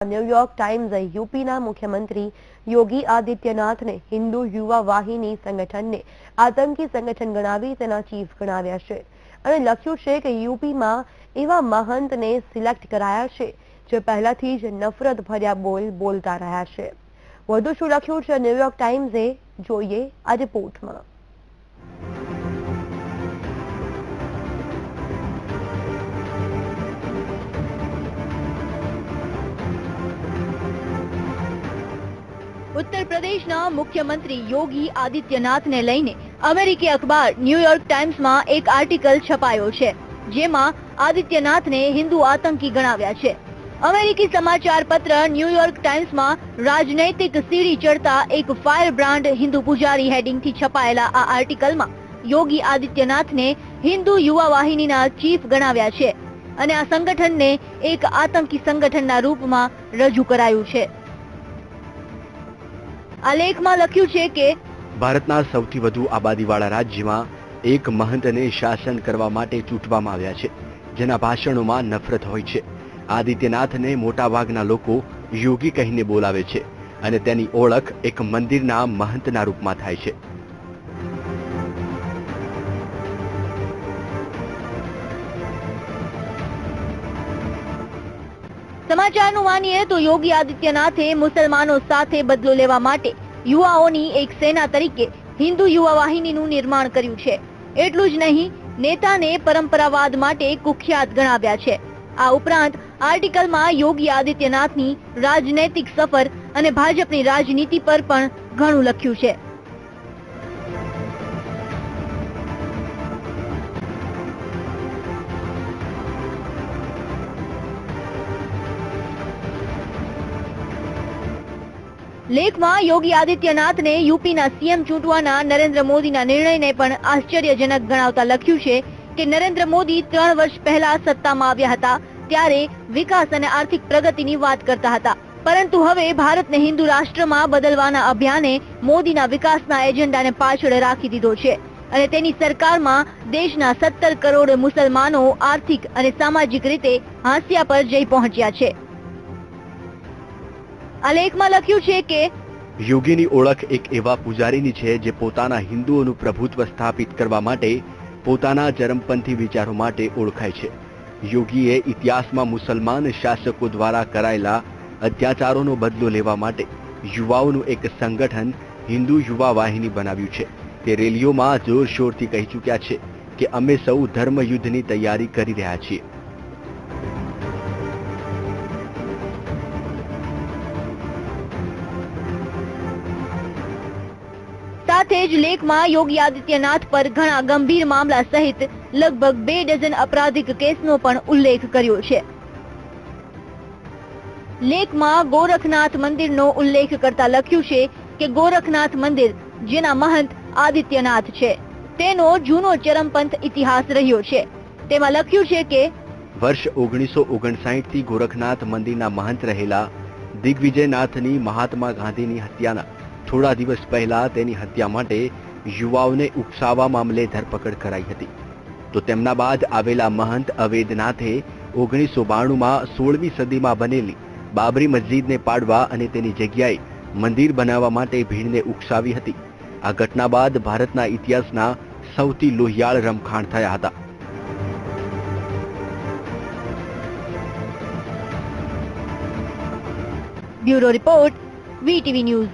New York ટાઈમ્સે યુપીના મુખ્યમંત્રી યોગી આદિત્યનાથને હિન્દુ યુવા વાહિની સંગઠનને આતંકી સંગઠન ગણાવી તેના ચીફ ગણાવ્યા છે અને લખ્યું છે કે યુપીમાં એવા મહંતને સિલેક્ટ કરાયા છે જે પહેલાથી જ નફરત ભર્યા બોલ બોલતા રહ્યા છે। વધુ શું લખ્યું છે ન્યૂયોર્ક ટાઈમ્સે, જોઈએ આ રિપોર્ટમાં। उत्तर प्रदेशना मुख्यमंत्री योगी आदित्यनाथ ने लईने अमेरिकी अखबार न्यूयॉर्क टाइम्स में एक आर्टिकल छपायो छे, जेमां आदित्यनाथ ने हिंदू आतंकी गणाव्या छे। अमेरिकी समाचार पत्र न्यूयॉर्क टाइम्स में राजनैतिक सीढ़ी चढ़ता एक फायर ब्रांड हिंदू पुजारी हेडिंग थी छपायेला आ आर्टिकल में योगी आदित्यनाथ ने हिंदू युवा वाहिनीना चीफ गणाव्या छे अने आ संगठन ने एक आतंकी संगठनना रूप में रजू करायुं छे। आ लेखमां लख्युं छे के भारतना सौथी वधु आबादीवाळा राज्यमां एक महंतने शासन करवा माटे चूंटवामां आव्या छे, जेना भाषणोमां नफरत होय छे। आदित्यनाथने मोटाभागना लोको योगी कहीने बोलावे छे अने तेनी ओळख एक मंदिરના महंतना रूपमां थाय छे। समाचारનું માનીએ તો યોગી આદિત્યનાથે મુસલમાનો સાથે બદલો લેવા માટે યુવાઓની એક સેના તરીકે હિન્દુ યુવા વાહિનીનું નિર્માણ કર્યું છે। એટલું જ નહીં, નેતાને પરંપરાવાદ માટે કુખ્યાત ગણાવ્યા છે। આ ઉપરાંત આર્ટિકલમાં યોગી આદિત્યનાથની રાજનૈતિક સફર અને ભાજપની રાજનીતિ પર પણ ઘણું લખ્યું છે। लेखमां योगी आदित्यनाथ ने यूपीना सीएम चूंटवाना नरेंद्र मोदीना निर्णयने पण आश्चर्यजनक गणावता लख्युं छे के नरेंद्र मोदी 3 वर्ष पहला सत्तामां आव्या हता त्यारे विकास अने आर्थिक प्रगतिनी वात करता हता, परंतु हवे भारतने हिंदू राष्ट्रमां बदलवाना अभियाने मोदीना विकासना एजेंडाने पाछळ राखी दीधो छे अने तेनी सरकारमां देशना 17 करोड़ मुसलमानो आर्थिक अने सामाजिक रीते हांसिया पर जई पहोंच्या छे। आ लेखमां लख्युं छे के योगीनी ओळख एक एवा पुजारीनी छे जे पोताना हिंदुओनुं प्रभुत्व स्थापित करवा माटे पोताना चरमपंथी विचारो माटे ओळखाय छे। योगीए इतिहासमां मुसलमान शासको द्वारा करायेला अत्याचारोनो बदलो लेवा माटे युवाओनुं एक संगठन हिंदू युवा वाहिनी बनाव्युं छे। ते रेलीओमां जोरशोरथी कही चूक्या छे के अमे सौ धर्मयुद्धनी तैयारी करी रह्या छीए। साथे ज लेखमां योगी आदित्यनाथ पर घणा गंभीर मामला सहित लगभग 2 डजन आपराधिक केसनो पण उल्लेख कर्यो छे। लेखमां गोरखनाथ मंदिरनो उल्लेख करता लख्युं छे के गोरखनाथ मंदिर जेना महंत आदित्यनाथ छे तेनो जूनो चरमपंथ इतिहास रह्यो छे। तेमां लख्युं छे के वर्ष 1959 थी गोरखनाथ मंदिरना महंत रहेला दिग्विजयनाथनी महात्मा गांधीनी हत्याना थोड़ा दिवस पहला तेनी हत्या माटे युवाओने उकसावा मामले धरपकड़ कराई हती। तो तेमना बाद आवेला महंत अवेदनाथे 1992 में 16મી સદીમાં बनेली बाबरी मस्जिद ने पाड़वा अने तेनी जग्याए मंदिर बनावा माटे भीड़ने उकसावी हती। आ घटना बाद भारतना इतिहासना सौथी लोहियाळ रमखाण थया हता। Bureau report, VTV news.